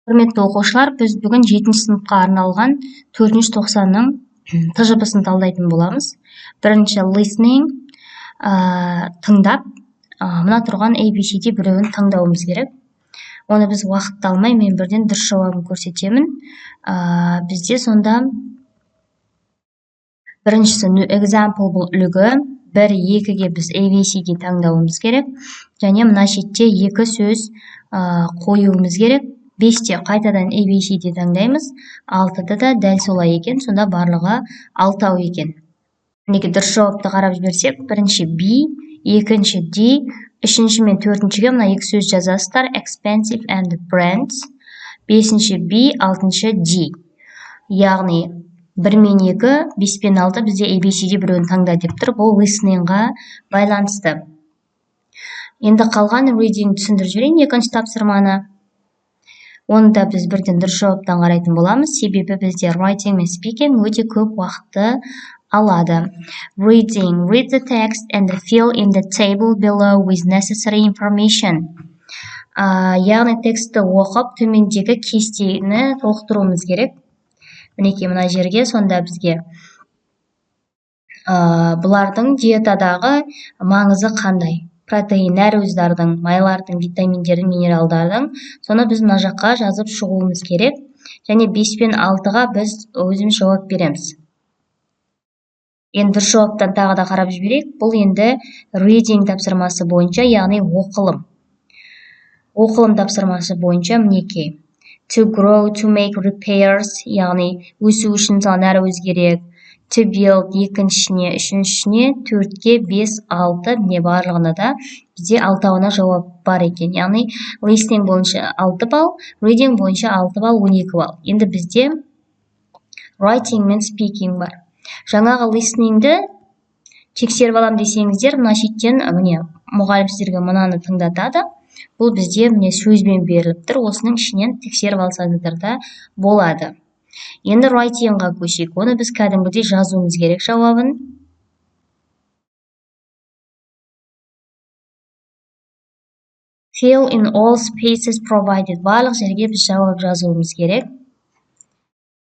Құрметті оқушылар, біз бүгін 7-ші сыныпқа арналған 4-ші тоқсанның тжб-сын талдайтын боламыз. Бірінші listening, тыңдап, мына тұрған ABCD біреуін таңдауымыз керек. Оны біз уақытты алмай, мен бірден дұрыс жауабын көрсетемін. Бізде сонда біріншісі example бұл үлгі, 1-2-ге біз ABCD таңдауымыз керек. Және мына шетте 2 сөз қоюымыз керек. 5-те қайтадан ABCD таңдаймыз. 6-да да дәл солай екен, сонда барлығы 6 екен. Мінекей дұрыс жауапты қарап жіберсек, бірінші B, екінші D, үшінші мен төртіншіге мына 2 сөз жазасыздар, expensive and brands. 5-ші B, 6-шы D. Яғни 1 мен 2, 5 пен 6 бізде ABCD біреуін таңда деп тұр. Бұл listeningға байланысты. Енді қалған reading түсіндіріп жіберейін екінші тапсырманы. Оны да біз бірден дұрыс жауаптан қарайтын боламыз. Себебі бізде writing мен speaking өте көп уақытты алады. Reading. Read the text and fill in the table below with necessary information. Яғни тексті оқып, төмендегі кестені толықтыруымыз керек. Мінекей мына жерге сонда бізге бұлардың диетадағы маңызы қандай? Протеин, нәруыздардың, майлардың, витаминдердің, минералдардың. Соны біз мына жаққа жазып шығуымыз керек. Және 5 пен 6-ға біз өзіміз жауап береміз. Енді дұрыс жауаптан тағы да қарап жіберейік. Бұл енді reading тапсырмасы бойынша, яғни оқылым. Оқылым тапсырмасы бойынша мінекей. To grow, to make repairs, яғни өсу үшін нәруыз керек. To build, екіншісіне, үшіншісіне, 4-ке, 5, 6, міне барлығына да бізде 6-ына жауап бар екен. Яғни listening бойынша 6 балл, reading бойынша 6 балл, 12 балл. Енді бізде writing мен speaking бар. Жаңағы listeningді тексеріп алам десеңіздер, мына шеттен міне мұғалім сіздерге мынаны тыңдатады. Бұл бізде міне сөзбен беріліп тұр. Осының ішінен тексеріп алсаңыздар да болады. Енді writing-ға көшейік. Оны біз кәдімгідей жазуымыз керек жауабын. Fill in all spaces provided. Барлық жерге біз жауап жазуымыз керек.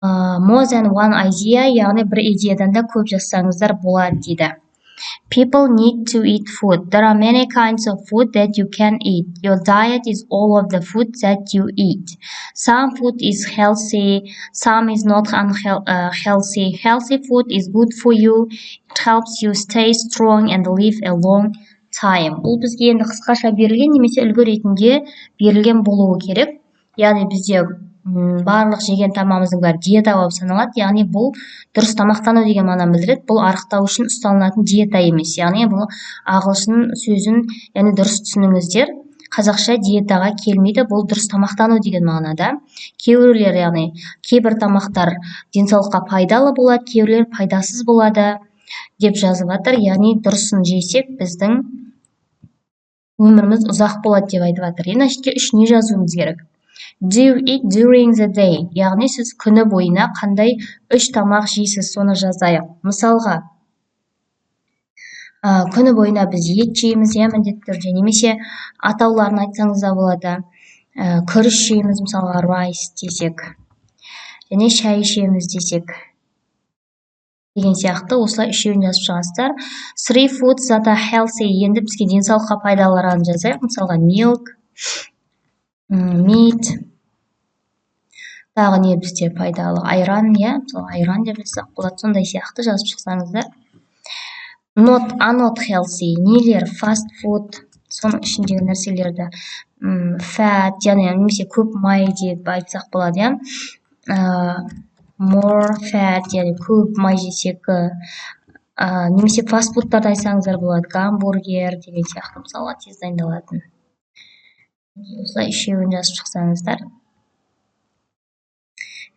More than one idea, яғни бір идеядан да көп жазсаңыздар болады дейді. People need to eat food. There are many kinds of food that you can eat. Your diet is all of the food that you eat. Some food is healthy, some is not healthy. Healthy food is good for you. It helps you stay strong and live a long time. Бұл бізге енді қысқаша берілген немесе үлгі ретінде берілген болуы керек. Яғни бізде барлық жеген тамағымыздың бәрі диета болып саналады. Яғни бұл дұрыс тамақтану деген мағынаны білдіреді. Бұл арықтау үшін ұсталынатын диета емес. Яғни бұл ағылшын сөзін яғни дұрыс түсініңіздер. Қазақша диетаға келмейді. Бұл дұрыс тамақтану деген мағынада. Кейбіреулер, яғни кейбір тамақтар денсаулыққа пайдалы болады, кейбіреулер пайдасыз болады деп жазып жатыр. Яғни дұрысын жесек, біздің өміріміз ұзақ болады деп айтып жатыр. Енді іште 3 не жазуымыз керек? Do you eat during the day? Яғни сіз күні бойына қандай 3 тамақ жейсіз, соны жазайық. Мысалға, күні бойына біз ет жейміз, міндетті түрде, немесе атауларын айтсаңыз да болады. Күріш жейміз, мысалға rice десек, және шай ішеміз десек. Деген сияқты осылай үшеуін жазып шығасыздар. 3 foods that are healthy. Енді бізге денсаулыққа пайдалыларын жазайық. Мысалға milk, meat, тағы не бізде пайдалы? Айран, айран деп жазсақ болады. Сондай сияқты жазып шықсаңыздар. Not healthy. Нелер? Fast food. Соның ішіндегі нәрселерді fat, яғни немесе көп май деп айтсақ болады, more fat, яғни көп май жесек, немесе fast foodтарды айтсаңыздар болады, гамбургер деген сияқты, мысалға тез дайындалатын. Осылай үшеуін жазып шықсаңыздар.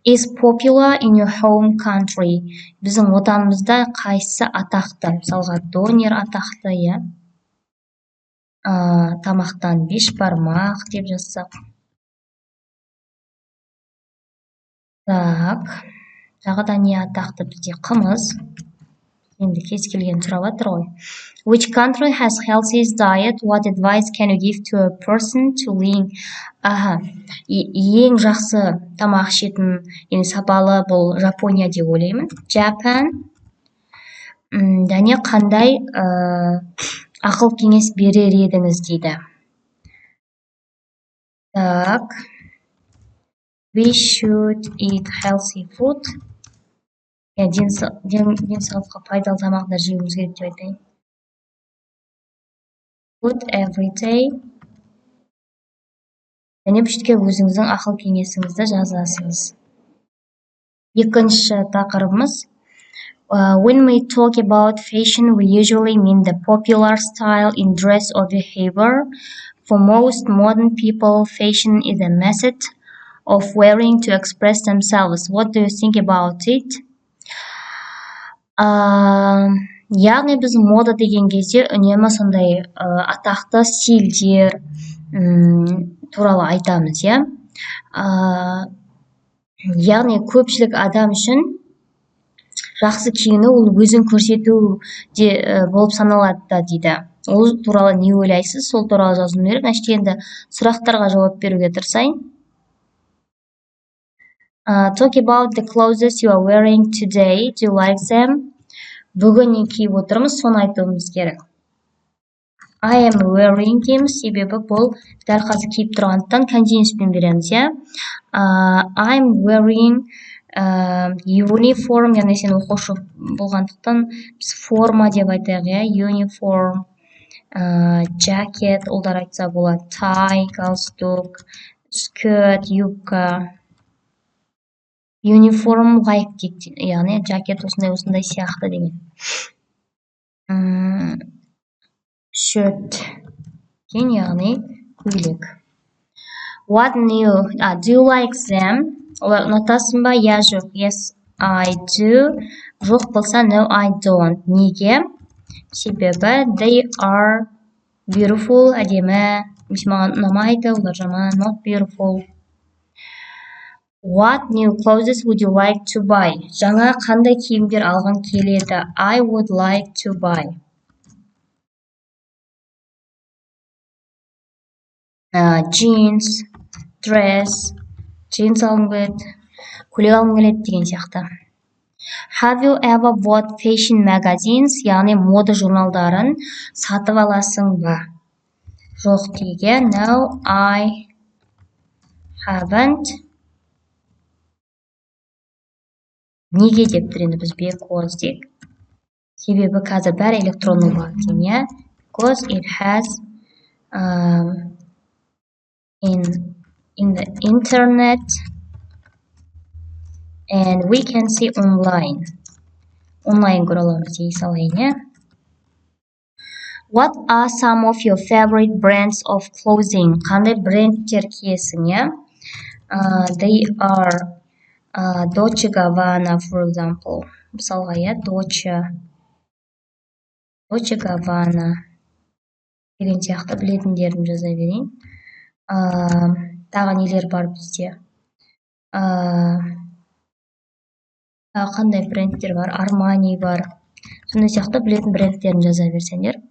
Is popular in your home country. Біздің отанымызда қайсысы атақты? Мысалға донер атақты, тамақтан бешбармақ деп жазсақ. Так, тағы да не атақты бізде? Қымыз. Енді кез келген сұрап жатыр ғой. Which country has healthiest diet? What advice can you give to a person to lean? Ең жақсы тамақ ішетін, енді сапалы бұл Жапония деп ойлаймын. Japan. Және қандай ақыл кеңес берер едіңіз дейді. Так. We should eat healthy food. Денсаулыққа пайдалы тамақтар жеуіміз керек деп айтайын. Food every day. Және бүштіке өзіңіздің ақыл кеңесіңізді жазасыз. Екінші тақырыбымыз. When we talk about fashion, we usually mean the popular style in dress or behavior. For most modern people, fashion is a method of wearing to express themselves. What do you think about it? Яғни біз мода деген кезде үнемі сондай атақты стильдер туралы айтамыз, иә. Яғни көпшілік адам үшін жақсы киіну ол өзін көрсету де болып саналады да дейді. Ол туралы не ойлайсыз? Сол туралы жазуым керек. Мәште енді сұрақтарға жауап беруге тырысайын. Talk about the clothes you are wearing today. Do you like them? Бүгін не киіп отырмыз, соны айтуымыз керек. I am wearing them. Себебі бұл дәл қазір киіп тұрғандықтан continuouspен береміз, иә. I'm wearing uniform, яғни сен оқушы болғандықтан біз форма деп айтайық, иә. Uniform, jacket, олдар айтса болады. Tie, галстук, skirt, юбка. Uniform like, яғни жакет осындай сияқты деген. Shirt, яғни көйлек. What new? Do you like them? Олар ұнатасың ба? Я, жоқ. Yes, I do. Жоқ болса, no, I don't. Неге? Себебі they are beautiful, әдемі. Маған ұнамайды, олар жаман, not beautiful. What new clothes would you like to buy? Жаңа қандай киімдер алғың келеді? I would like to buy. Jeans, dress, jeans алғым келеді, көйлек алғым келеді деген сияқты. Have you ever bought fashion magazines? Яғни мода журналдарын сатып аласың ба? Жоқ деген. No, I haven't. Неге деп тұр енді біз because дек. Себебі қазір бәрі электронды болады екен, иә. Because it has in the internet and we can see online. Онлайн көре аламыз дей салайын, иә. What are some of your favorite brands of clothing? Қандай брендтер киесің, иә? They are Dolce & Gabbana, for example. Мысалға, иә, Dolce & Gabbana деген сияқты білетіндерін жаза берейін. Тағы нелер бар бізде? Қандай брендтер бар? Armani бар. Сондай сияқты білетін брендтерін жаза берсеңдер.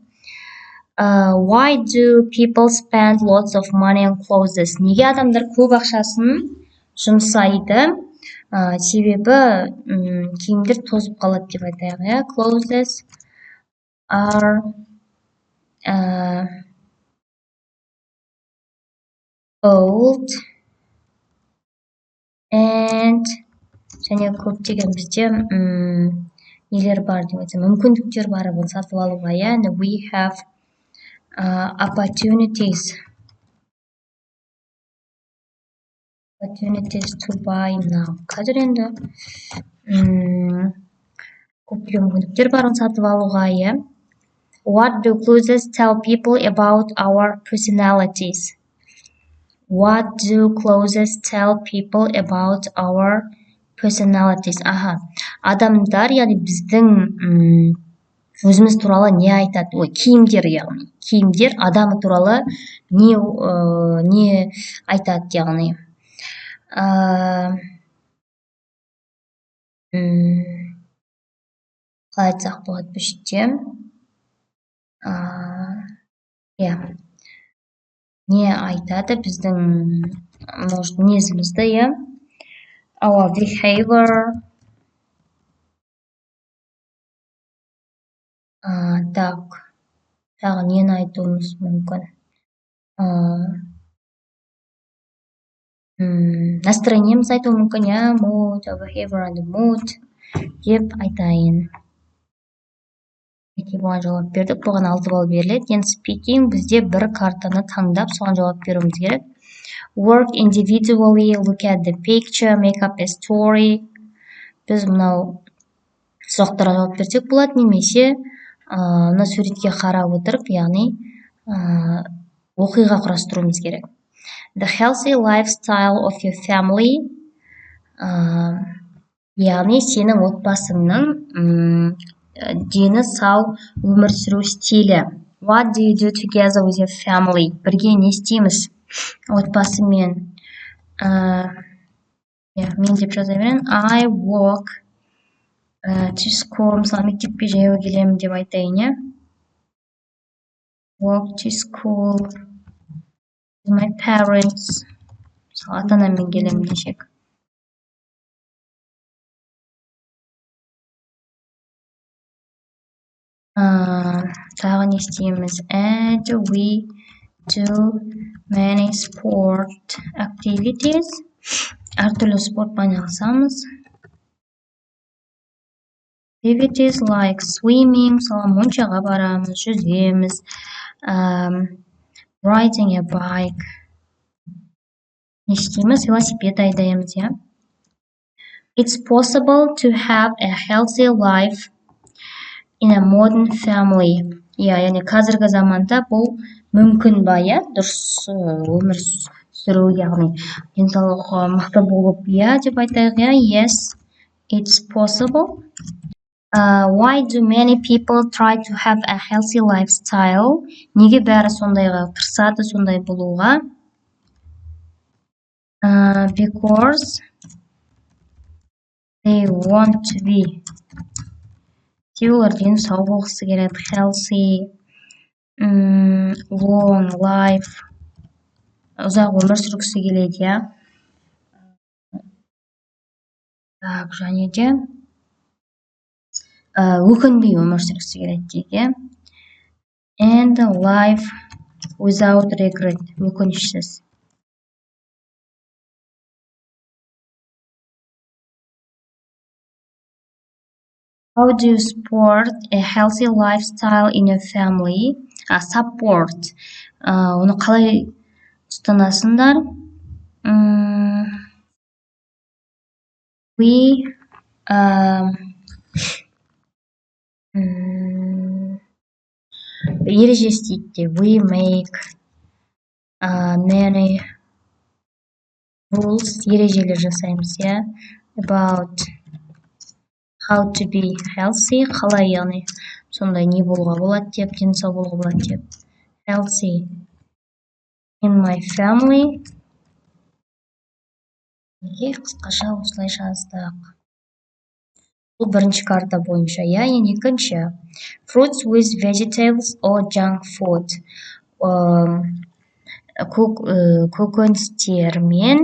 Why do people spend lots of money on clothes? Неге адамдар көп ақшасын жұмсайды? Себебі киімдер тозып қалады деп айтайық, иә. Clothes are old and және көптеген бізде нелер бар деп айтсам, мүмкіндіктер бар бұны сатып алуға, иә. We have opportunities to buy now. Қазір енді көптеген мүмкіндіктер бар оны сатып алуға, иә. What do clothes tell people about our personalities? What do clothes tell people about our personalities? Адамдар, яғни біздің өзіміз туралы не айтады? Ой, киімдер, яғни. Киімдер адамы туралы не айтады, яғни. қалай айтсақ болады бұл жерде? Иә. Не айтады біздің, может, мінезімізді, иә? Our behavior. Так. Тағы нені айтуымыз мүмкін? Настроениеміз айтуы мүмкін, иә? Mood, our behavior and mood деп айтайын. Өте бұған жауап бердік. Бұған 6 балл беріледі. Енді speaking бізде бір картаны таңдап, соған жауап беруіміз керек. Work individually, look at the picture, make up a story. Біз мынау сұрақтарға жауап берсек болады, немесе мына суретке қарап отырып, яғни оқиға құрастыруымыз керек. The healthy lifestyle of your family, яғни сенің отбасыңның дені сау өмір сүру стилі. What do you do together with your family? Бірге не істейміз отбасымен? Мен деп жаза берейін. I walk to school. Мысалы, мектепке жаяу келемін деп айтайын, иә? Walk to school with my parents. Мысалы, ата-анаммен келемін десек. Тағы не істейміз? And we do many sport activities. Әртүрлі спортпен айналысамыз. Activities like swimming, мысалы, моншаға барамыз, жүземіз. Riding a bike. Не істейміз? Велосипед айдаймыз, иә? It's possible to have a healthy life in a modern family. Яғни қазіргі заманда бұл мүмкін ба, иә? Дұрыс өмір сүру, яғни денсаулығы мықты болып, иә деп айтайық, иә? Yes, it's possible. Why do many people try to have a healthy lifestyle? Неге бәрі сондайға тырысады, сондай болуға? Because they want to be. Олар дені сау болғысы келеді. Healthy, long life. Ұзақ өмір сүргісі келеді, иә? Так, және де өкінбей өмір сүргісі келеді дейді. And life without regret. Өкінішсіз. How do you support a healthy lifestyle in your family? Support. Оны қалай ұстанасыңдар? We ереже істейді. We make many rules. Ережелер жасаймыз, иә? About how to be healthy. Қалай, яғни сондай не болуға болады деп, денсау болуға болады деп. Healthy in my family. Неге қысқаша осылай жаздық? Бұл бірінші карта бойынша, иә? Енді екінші. Fruits with vegetables or junk food. Көкөністер мен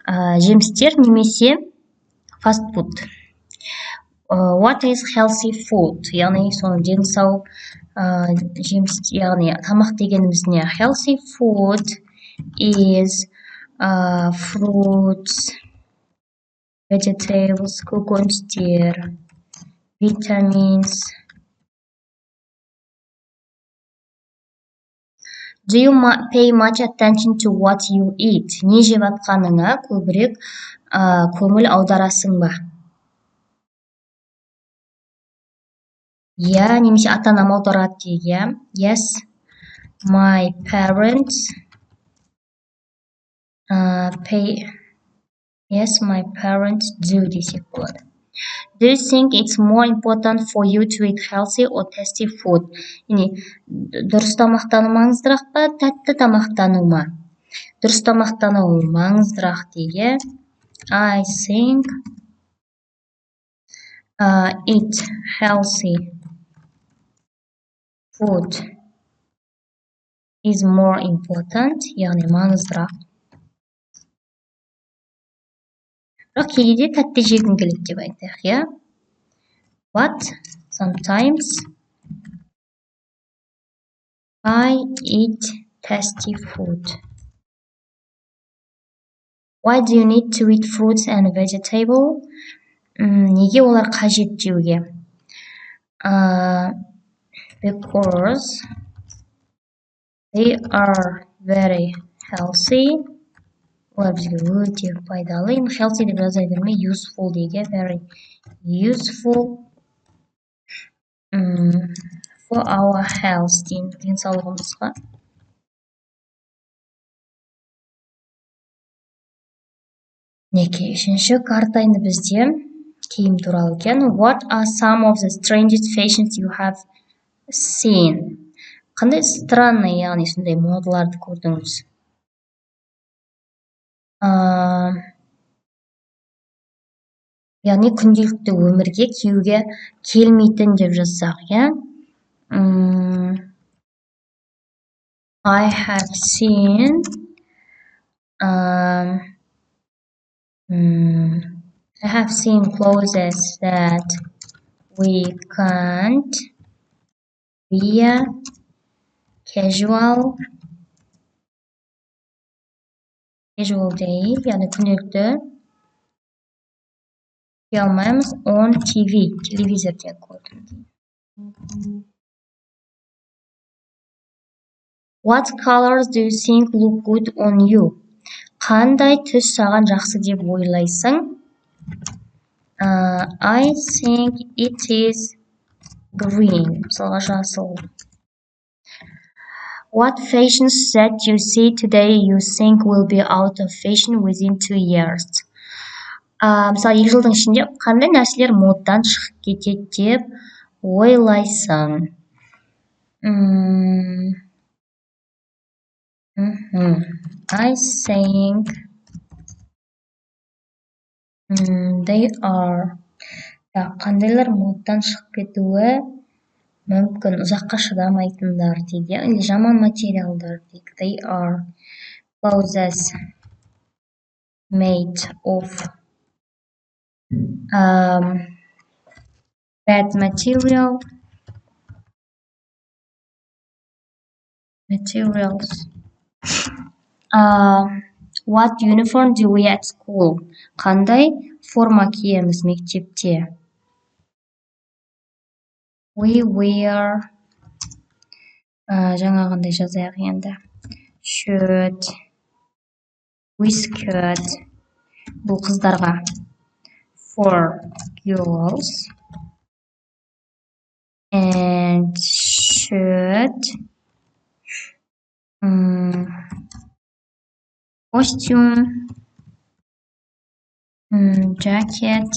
жемістер немесе фастфуд. What is healthy food? Яғни соны денсау жеміс, яғни тамақ дегеніміз не? Healthy food is fruits, vegetables, көкөністер, vitamins. Do you pay much attention to what you eat? Не жеп атқаныңа көбірек көңіл аударасың ба? Я, немесе ата-анам аударады дейді. Yes, my parents pay. Yes, my parents do десек болады. Do you think it's more important for you to eat healthy or tasty food? Дұрыс тамақтану маңыздырақ па, тәтті тамақтану ма? Дұрыс тамақтану маңыздырақ дейді. I think Eat healthy food is more important, яғни маңыздырақ. Бірақ кейде тәтті жегім келеді деп айтайық, иә. But sometimes I eat tasty food. Why do you need to eat fruits and vegetable? Неге олар қажет жеуге? Because they are very healthy. Олар бізге өте пайдалы. Healthy деп жаза бермей, useful деуге. Very useful for our health дейін, денсаулығымызға. Неке, үшінші карта енді бізде киім туралы екен. What are some of the strangest fashions you have seen? Қандай странный, яғни сондай модаларды көрдіңіз? Яғни күнделікті өмірге киюге келмейтін деп жазсақ, иә? I have seen clothes that we can't wear casual day, яғни күнделікті кие алмаймыз on TV, телевизорден көрдім. What colors do you think look good on you? Қандай түс саған жақсы деп ойлайсың? I think it is green. Мысалға жасыл. What fashions that you see today you think will be out of fashion within 2 years? Мысалы, 2 жылдың ішінде қандай нәрселер модадан шығып кетеді деп ойлайсың? I think they are. Қандайлар модадан шығып кетуі мүмкін, ұзаққа шыдамайтындар дейді, или жаман материалдар дейді. They are clothes made of bad materials. What uniform do we at school? Қандай форма киеміз мектепте? We wear жаңағындай жазайық енді. Shirt, skirt. Бұл қыздарға. For girls. And shirt. Costume. Jacket.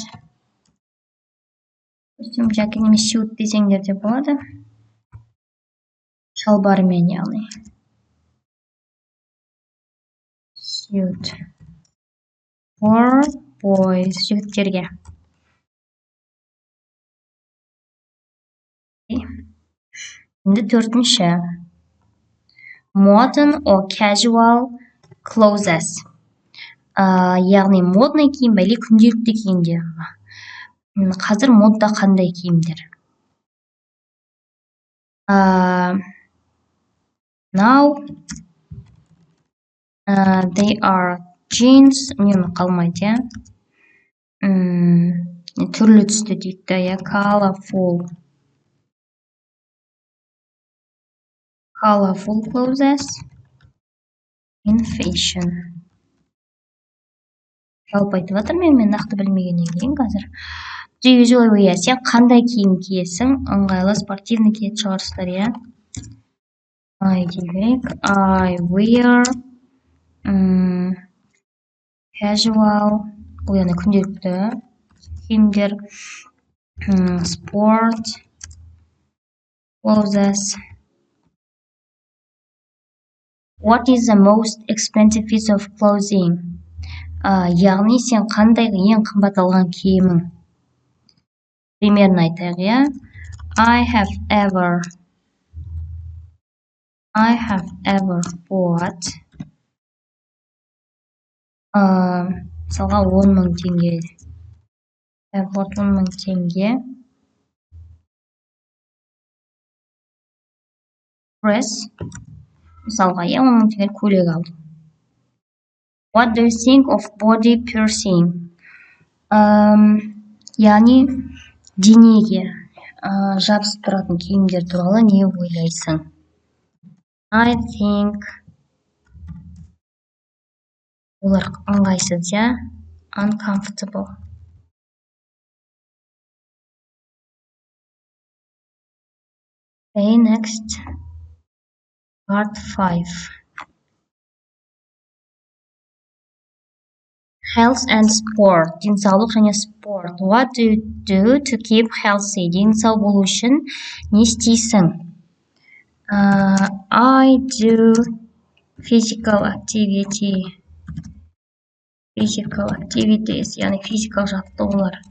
Costume, jacket немесе suit десеңдер де болады. Шалбармен, яғни. Suit. For boys, жігіттерге. Енді 4-ші. Modern or casual clothes. Яғни модный киім, бәле күнделікті киімдер. Қазір модда қандай киімдер? Now they are jeans, үнемі қалмайды, иә? Түрлі түсті дейді, иә? Colorful clothes in fashion. Жалпы айтып жатырмын, мен нақты білмегеннен кейін қазір. Do you usually wear? Сен қандай киім киесің? Ыңғайлы спортивный киетін шығарсыздар, иә? I wear casual, бұл яғни күнделікті киімдер, sport clothes. What is the most expensive piece of clothing? Яғни сен қандай ең қымбат алған киімің? примерно айтайық, иә. I have ever bought мысалға 10.000 теңге. Have bought 10.000 теңге. Dress. Мысалға, 10.000 теңге көйлек алдым. What do you think of body piercing? Яғни денеге жабысып тұратын киімдер туралы не ойлайсың? I think олар ыңғайсыз, иә? Uncomfortable. Okay, next. Part 5. Health and sport. Денсаулық және спорт. What do you do to keep healthy? Денсау болу үшін не істейсің? I do physical activities, яғни физикалық жаттығулар.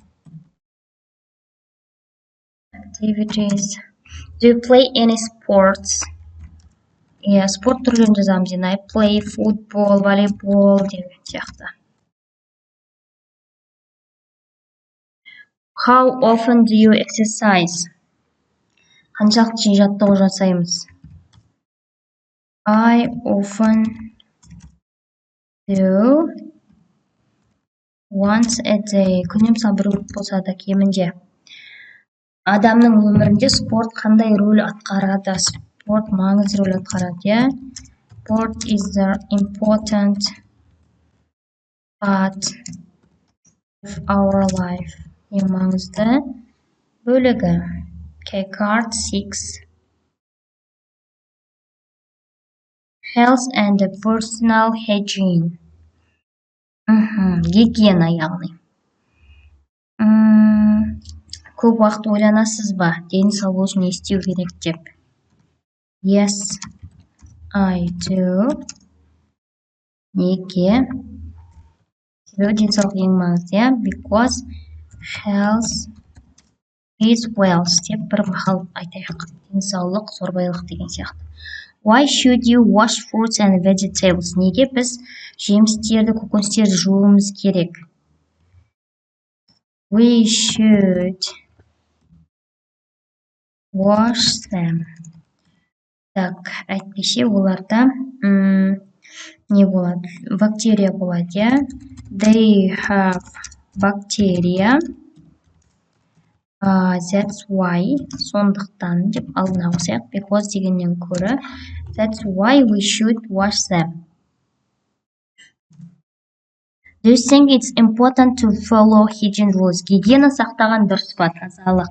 Activities. Do you play any sports? Спорт түрлерін жазамыз. I play football, volleyball деген сияқты. How often do you exercise? Қаншалықты жиі жаттығу жасаймыз? I often do once a day. Күніне мысалы бір рет болса да кемінде. Адамның өмірінде спорт қандай рөл атқарады? Спорт маңызды рөл атқарады. Sport is the important part of our life. Ең маңызды бөлігі. Okay, card 6. Health and personal hygiene. Гигиена яғни. Көп уақыт ойланасыз ба? Денсаулық болу үшін не істеу керек деп? Yes, I do. Неге? Себебі денсаулық ең маңызды, because health is wealth деп бір мақал айтайық. Денсаулық зорбайлық деген сияқты. Why should you wash fruits and vegetables? Неге біз жемістерді, көкөністерді жууымыз керек? We should wash them. Так, әйтпесе оларда не болады? Бактерия болады, They have bacteria. That's why, сондықтан деп алдына қосайық. Because дегеннен көрі. That's why we should wash them. Do you think it's important to follow hygiene rules? Гигиена сақтаған дұрыс па? Тазалық.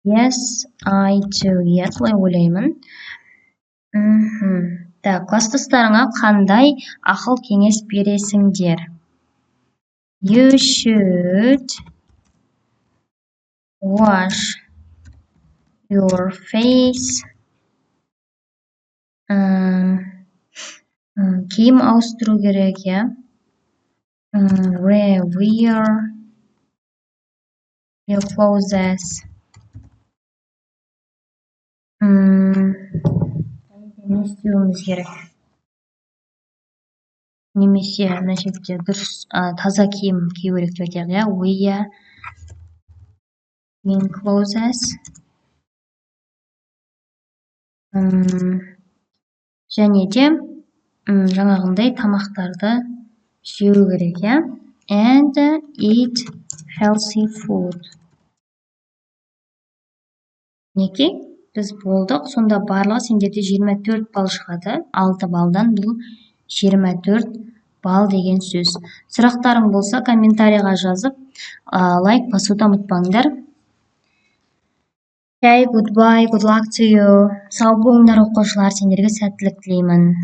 Yes, I do. Yes, солай ойлаймын. Так, кластастарыңа қандай ақыл кеңес бересіңдер? You should wash your face. Киім ауыстыру керек, Wear your clothes. Не істеуіміз керек? Немесе мына жерде дұрыс таза киім кию керек деп айтайық, Wear clean clothes. Және де жаңағындай тамақтарды жеу керек, And eat healthy food. Неке? Біз болдық. Сонда барлығы сендерде 24 балл шығады. 6 балдан бұл 24 балл деген сөз. Сұрақтарың болса комментарийға жазып, лайк басуды ұмытпаңдар. Okay, goodbye, good luck to you. Сау болыңдар оқушылар, сендерге сәттілік тілеймін.